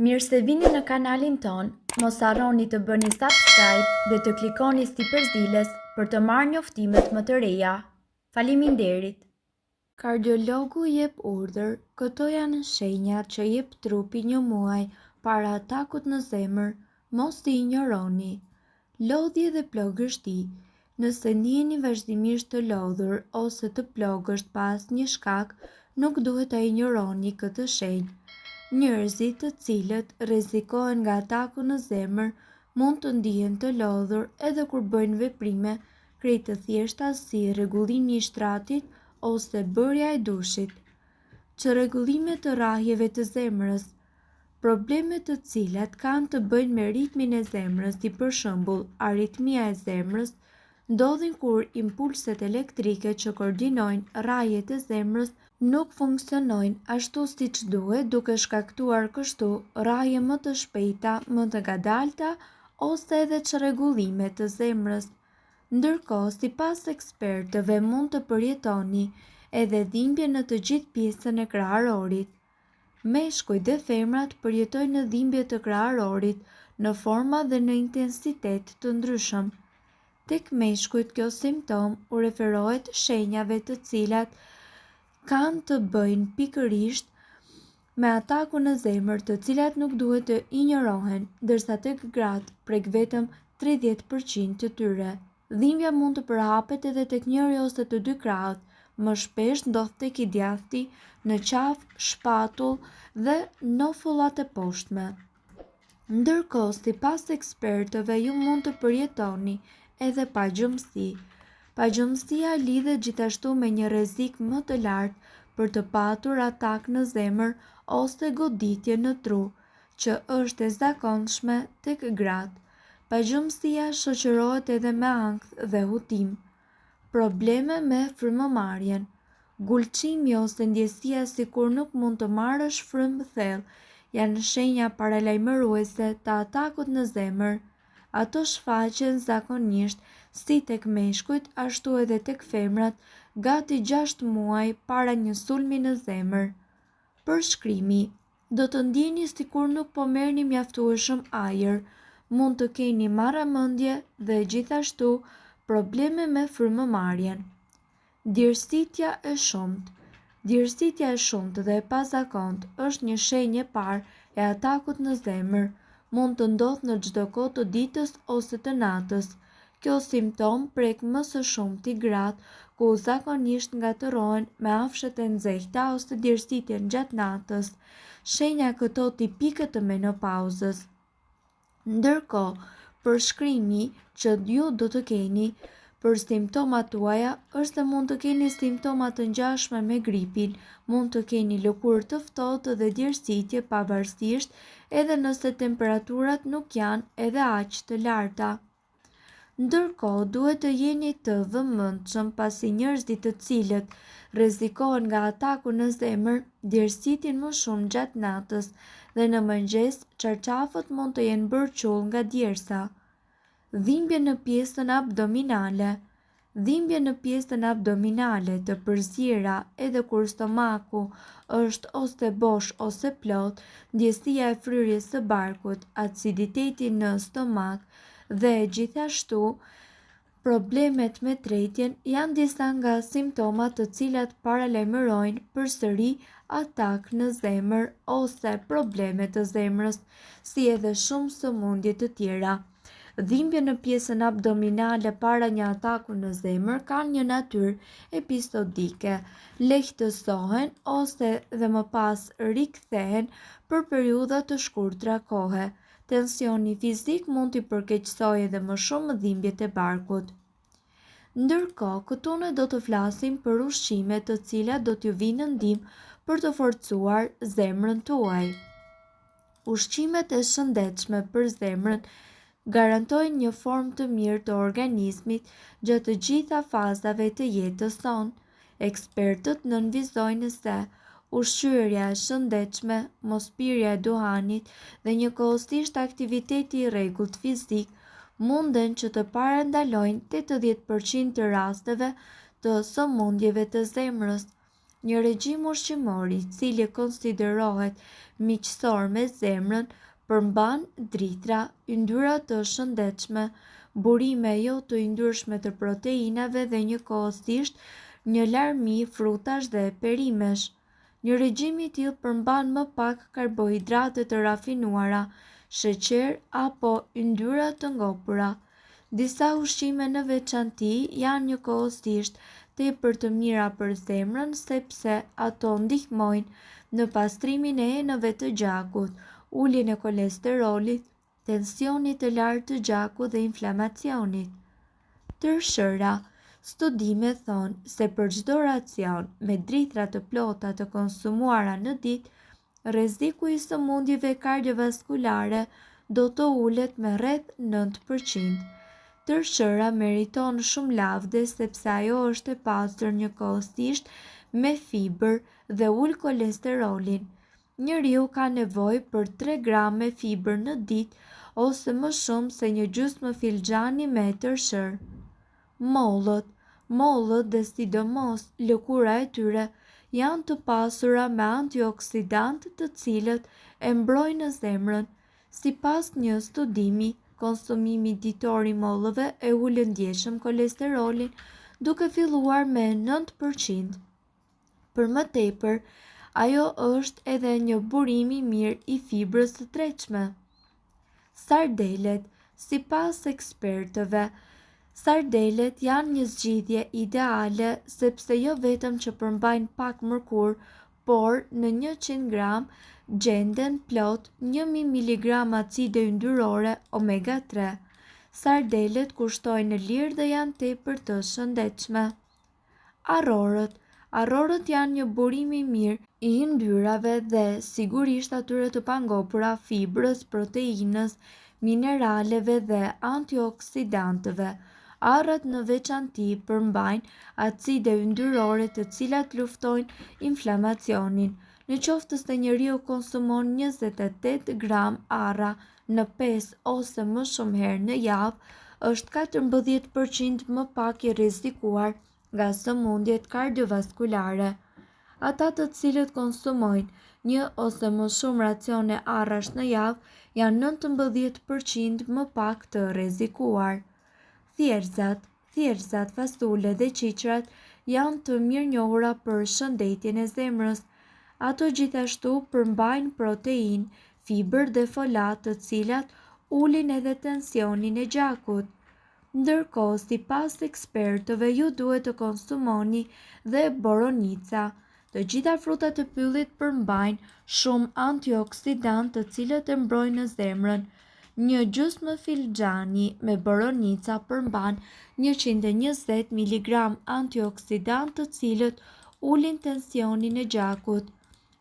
Mirë se vini në kanalin ton, mos harroni të bëni subscribe dhe të klikoni si përziles për të marrë njoftimet më të reja. Faleminderit! Kardiologu jep urdhër, këto janë shenjat që jep trupi një muaj para atakut në zemër, mos i injoroni. Lodhje dhe plogështi. Nëse ndiheni vazhdimisht të lodhur ose të plogësht pas një shkak, nuk duhet ta injoroni këtë shenjë. Njerëzit të cilët rrezikohen nga ataku në zemër mund të ndihen të lodhur edhe kur bëjnë veprime krejt të thjeshta si rregullimi i shtratit ose bërja e dushit. Çrregullime të rrahjeve të zemrës. Probleme të cilat kanë të bëjnë me ritmin e zemrës, si për shembull aritmia e zemrës, ndodhin kur impulset elektrike që koordinojnë rrahjet e zemrës nuk funksionojnë ashtu siç duhet, duke shkaktuar kështu rrahje më të shpejta, më të ngadalta ose edhe çrregullime të zemrës. Ndërkohë, sipas ekspertëve, mund të përjetoni edhe dhimbje në të gjithë pjesën e kraharorit. Meshkujt dhe femrat përjetojnë dhimbje të kraharorit në forma dhe në intensitet të ndryshëm. Tek meshkujt kjo simptom u referohet shenjave të cilat kanë të bëjnë pikërisht me atakun në zemër, të cilat nuk duhet të injorohen, ndërsa tek gratë prek vetëm 30% të tyre. Dhimbja mund të përhapet edhe tek njëri ose të dy krahët, më shpesh ndodh tek i djathti, në qafë, shpatull dhe nofullat e poshtme. Ndërkohë, sipas ekspertëve, ju mund të përjetoni edhe pagjumësi. Pagjumësia lidhet gjithashtu me një rrezik më të lartë për të patur atak në zemër ose goditje në tru, që është e zakonshme tek gratë. Pagjumësia shoqërohet edhe me ankth dhe hutim. Probleme me frymëmarrjen. Gulçimi ose ndjesia sikur nuk mund të marrësh frymë thellë janë shenja paralajmëruese të atakut në zemër. Ato shfaqen zakonisht si tek meshkujt ashtu edhe tek femrat gati 6 muaj para një sulmi në zemër. Përshkrimi. Do të ndjeni sikur nuk po merrni mjaftueshëm ajër, mund të keni marramendje dhe gjithashtu probleme me frymëmarrjen. Djersitja e shumtë. Djersitja e shumtë dhe e pazakontë është një shenjë e parë e atakut në zemër. Mund të ndodhë në çdo kohë të ditës ose të natës. Kjo simptom prek më së shumti gratë, ku zakonisht ngatërohen me afshet e nxehta ose djersitjen gjatë natës, shenja këto tipike të menopauzës. Ndërkohë, përshkrimi që ju do të keni për simptomat tuaja është se mund të keni simptoma të ngjashme me gripin, mund të keni lëkurë të ftohtë dhe djersitje pavarësisht edhe nëse temperaturat nuk janë edhe aq të larta. Ndërkohë, duhet të jeni të vëmendshëm pasi njerëzit të cilët rrezikohen nga ataku në zemër djersitin më shumë gjatë natës dhe në mëngjes çarçafët mund të jenë bërë qull nga djersa. Dhimbje në pjesën abdominale. Dhimbje në pjesën abdominale të përzierja edhe kur stomaku është ose bosh ose plot, ndjesia e fryrjes së barkut, aciditeti në stomak dhe gjithashtu problemet me tretjen janë disa nga simptomat të cilat paralajmërojnë përsëri atak në zemër ose probleme të zemrës, si edhe shumë sëmundje të tjera. Dhimbje në pjesën abdominale para një ataku në zemër kanë një natyrë episodike, lehtësohen ose dhe më pas rikthehen për periudha të shkurtra kohe. Tensioni fizik mund t'i përkeqësojë edhe më shumë dhimbjet e barkut. Ndërkohë, këtu ne do të flasim për ushqime të cilat do t'ju vinë në ndihmë për të forcuar zemrën tuaj. Ushqimet e shëndetshme për zemrën garantojnë një formë të mirë të organizmit gjatë të gjitha fazave të jetës sonë. Ekspertët nënvizojnë se ushqyerja e shëndetshme, mos pirja e duhanit dhe njëkohësisht aktiviteti i rregullt fizik munden që të parandalojnë 80% të rasteve të sëmundjeve të zemrës. Një regjim ushqimor i cili konsiderohet miqësor me zemrën përmban dritra, yndyra të shëndetshme, burime jo të yndyrshme të proteinave dhe njëkohësisht një larmi frutash dhe perimesh. Një regjim i tillë përmban më pak karbohidrate të rafinuara, sheqer apo yndyra të ngopura. Disa ushqime në veçanti janë njëkohësisht tepër të mira për zemrën sepse ato ndihmojnë në pastrimin e enëve të gjakut, uljen e kolesterolit, tensionit të lartë të gjakut dhe inflamacionit. Tërshëra, studimet thonë se për çdo racion me drithra të plota të konsumuara në ditë, rreziku i sëmundjeve kardiovaskulare do të ulet me rreth 9%. Tërshëra meriton shumë lavde sepse ajo është e pastër njëkohësisht me fibër dhe ul kolesterolin. Njeriu ka nevojë për 3 grame fibër në ditë ose më shumë se një gjysmë filxhani me tërshërë. Mollët dhe sidomos lëkura e tyre janë të pasura me antioksidantë të cilët e mbrojnë zemrën. Sipas një studimi, konsumimi ditor i mollëve e ul ndjeshëm kolesterolin duke filluar me 9%. Për më tepër, ajo është edhe një burim i mirë i fibrës së tretshme. Sardelet, sipas ekspertëve, sardelet janë një zgjidhje ideale sepse jo vetëm që përmbajnë pak mërkur, por në 100 gram gjenden plot 1000 mg acide yndyrore omega 3. Sardelet kushtojnë në lirë dhe janë tepër të shëndetshme. Arrorët janë një burim i mirë i yndyrave dhe sigurisht atyre të pangopura fibrës, proteinës, mineraleve dhe antioksidantëve. Arrat në veçanti përmbajnë acide yndyrore të cilat luftojnë inflamacionin. Në qoftë se njeriu konsumon 28 gram arra në 5 ose më shumë herë në javë, është 14% më pak i rrezikuar nga sëmundjet kardiovaskulare. Ata të cilët konsumojnë 1 ose më shumë racione arrash në javë janë 19% më pak të rrezikuar. Thjerrzat, fasulet dhe qiqrat janë të mirënjohura për shëndetjen e zemrës. Ato gjithashtu përmbajnë protein, fibër dhe folat të cilat ulin edhe tensionin e gjakut. Ndërkohë, sipas ekspertëve, ju duhet të konsumoni dhe boronica. Të gjitha frutat e pyllit përmbajnë shumë antioksidant të cilët e mbrojnë zemrën. Një gjysmë filxhani me boronica përmban 120 mg antioksidant të cilët ulin tensionin e gjakut.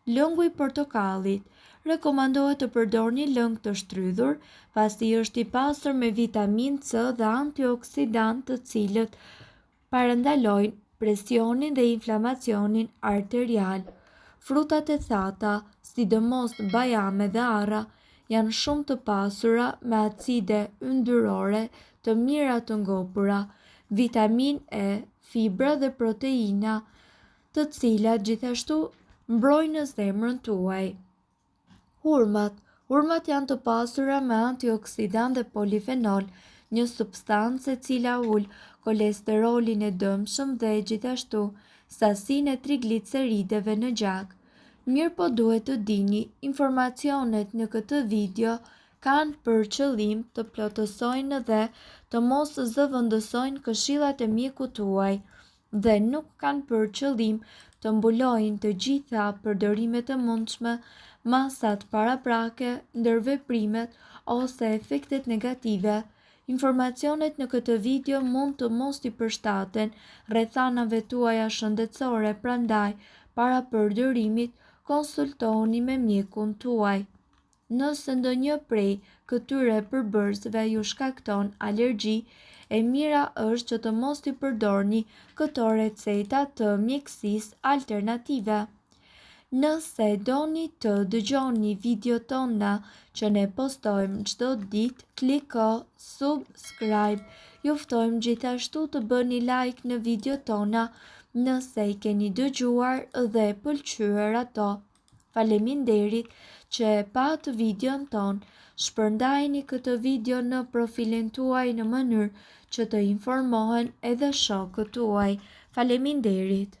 Lëngu i portokallit. Rekomandohet të përdorni lëng të shtrydhur, pasi është i pasur me vitaminë C dhe antioksidant të cilët parandalojnë presionin dhe inflamacionin arterial. Frutat e thata, sidomos bajame dhe arra, janë shumë të pasura me acide yndyrore të mira të ngopura, vitaminë E, fibra dhe proteina, të cilat gjithashtu mbrojnë zemrën tuaj. Hurmat janë të pasura me antioksidant dhe polifenol, një substancë e cila ul kolesterolin e dëmshëm dhe gjithashtu sasinë e triglicerideve në gjak. Mirë po duhet të dini, informacionet në këtë video kanë për qëllim të plotësojnë dhe të mos zëvendësojnë këshillat e mjekut tuaj dhe nuk kanë për qëllim të mbulojnë të gjitha përdorimet e mundshme, masat paraprake, ndërveprimet ose efektet negative. Informacionet në këtë video mund të mos i përshtaten rrethanave tuaja shëndetësore, prandaj para përdorimit konsultoni me mjekun tuaj. Nëse ndonjë prej këtyre përbërësve ju shkakton alergji, e mira është që të mos i përdorni këto receta të mjekësisë alternative. Nëse doni të dëgjoni video tona që ne postojmë çdo ditë, kliko subscribe. Ju ftojmë gjithashtu të bëni like në video tona Nëse i keni dëgjuar dhe pëlqyer ato, faleminderit që e pat videon ton. Shpërndajni këtë video në profilin tuaj në mënyrë që të informohen edhe shokët tuaj. Faleminderit.